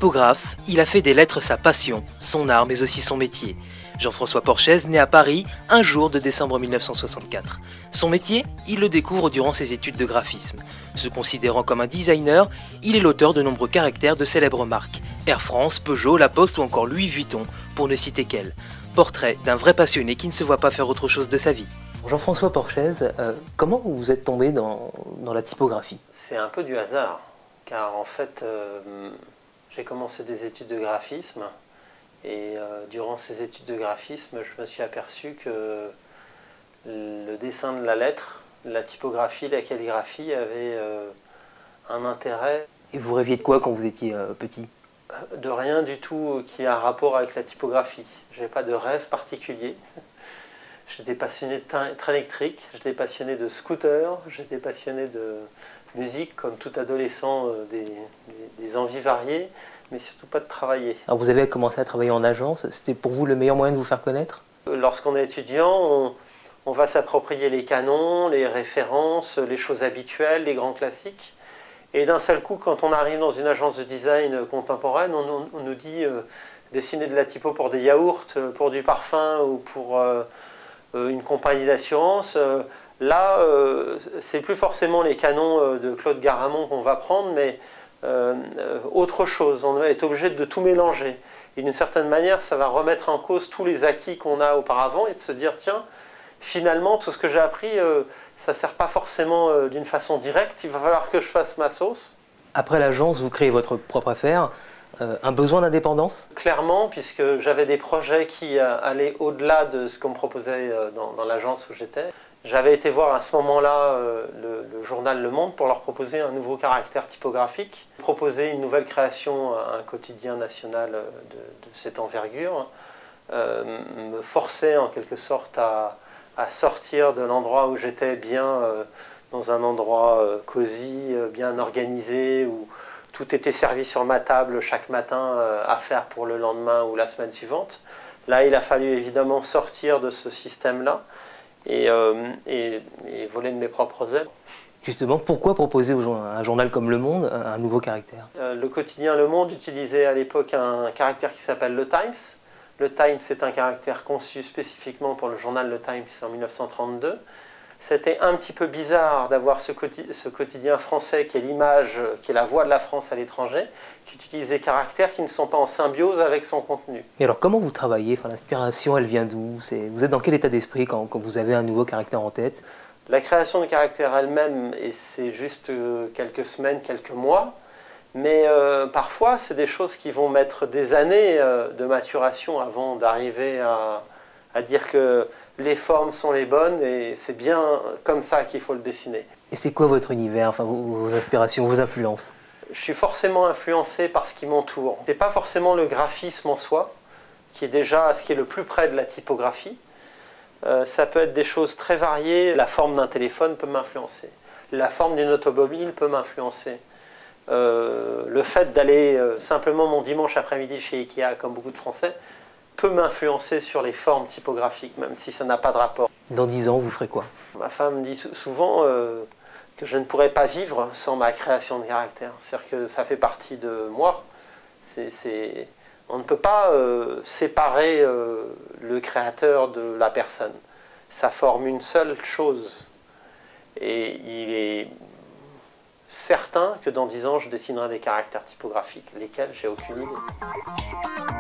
Typographe, il a fait des lettres sa passion, son art mais aussi son métier. Jean-François Porchez naît à Paris un jour de décembre 1964. Son métier, il le découvre durant ses études de graphisme. Se considérant comme un designer, il est l'auteur de nombreux caractères de célèbres marques. Air France, Peugeot, La Poste ou encore Louis Vuitton, pour ne citer qu'elles. Portrait d'un vrai passionné qui ne se voit pas faire autre chose de sa vie. Jean-François Porchez, comment vous êtes tombé dans la typographie? C'est un peu du hasard, car en fait, j'ai commencé des études de graphisme et durant ces études de graphisme, je me suis aperçu que le dessin de la lettre, la typographie, la calligraphie avait un intérêt. Et vous rêviez de quoi quand vous étiez petit? De rien du tout qui a un rapport avec la typographie. Je n'avais pas de rêve particulier. J'étais passionné de train électrique, j'étais passionné de scooter, j'étais passionné de musique, comme tout adolescent, des envies variées, mais surtout pas de travailler. Alors vous avez commencé à travailler en agence, c'était pour vous le meilleur moyen de vous faire connaître? Lorsqu'on est étudiant, on va s'approprier les canons, les références, les choses habituelles, les grands classiques. Et d'un seul coup, quand on arrive dans une agence de design contemporaine, on nous dit dessiner de la typo pour des yaourts, pour du parfum ou pour une compagnie d'assurance. Là, c'est plus forcément les canons de Claude Garamond qu'on va prendre, mais autre chose. On est obligé de tout mélanger. Et d'une certaine manière, ça va remettre en cause tous les acquis qu'on a auparavant et de se dire, tiens, finalement, tout ce que j'ai appris, ça ne sert pas forcément d'une façon directe. Il va falloir que je fasse ma sauce. Après l'agence, vous créez votre propre affaire. Un besoin d'indépendance? Clairement, puisque j'avais des projets qui allaient au-delà de ce qu'on me proposait dans l'agence où j'étais. J'avais été voir à ce moment-là le journal Le Monde pour leur proposer un nouveau caractère typographique, proposer une nouvelle création à un quotidien national de cette envergure, me forcer en quelque sorte à sortir de l'endroit où j'étais bien, dans un endroit cosy, bien organisé, où tout était servi sur ma table chaque matin à faire pour le lendemain ou la semaine suivante. Là, il a fallu évidemment sortir de ce système-là et voler de mes propres ailes. Justement, pourquoi proposer à un journal comme Le Monde un nouveau caractère? Le quotidien Le Monde utilisait à l'époque un caractère qui s'appelle le Times. Le Times, c'est un caractère conçu spécifiquement pour le journal Le Times en 1932. C'était un petit peu bizarre d'avoir ce quotidien français qui est l'image, qui est la voix de la France à l'étranger, qui utilise des caractères qui ne sont pas en symbiose avec son contenu. Et alors comment vous travaillez? L'inspiration, elle vient d'où? Vous êtes dans quel état d'esprit quand vous avez un nouveau caractère en tête? La création de caractères elle-même, et c'est juste quelques semaines, quelques mois, mais parfois c'est des choses qui vont mettre des années de maturation avant d'arriver à dire que les formes sont les bonnes et c'est bien comme ça qu'il faut le dessiner. Et c'est quoi votre univers, enfin vos inspirations, vos influences? Je suis forcément influencé par ce qui m'entoure. Ce n'est pas forcément le graphisme en soi, qui est déjà ce qui est le plus près de la typographie. Ça peut être des choses très variées. La forme d'un téléphone peut m'influencer. La forme d'une automobile peut m'influencer. Le fait d'aller simplement mon dimanche après-midi chez Ikea, comme beaucoup de Français, peut m'influencer sur les formes typographiques, même si ça n'a pas de rapport. Dans 10 ans, vous ferez quoi? Ma femme me dit souvent que je ne pourrais pas vivre sans ma création de caractère. C'est-à-dire que ça fait partie de moi. On ne peut pas séparer le créateur de la personne. Ça forme une seule chose. Et il est certain que dans 10 ans, je dessinerai des caractères typographiques, lesquels j'ai aucune idée.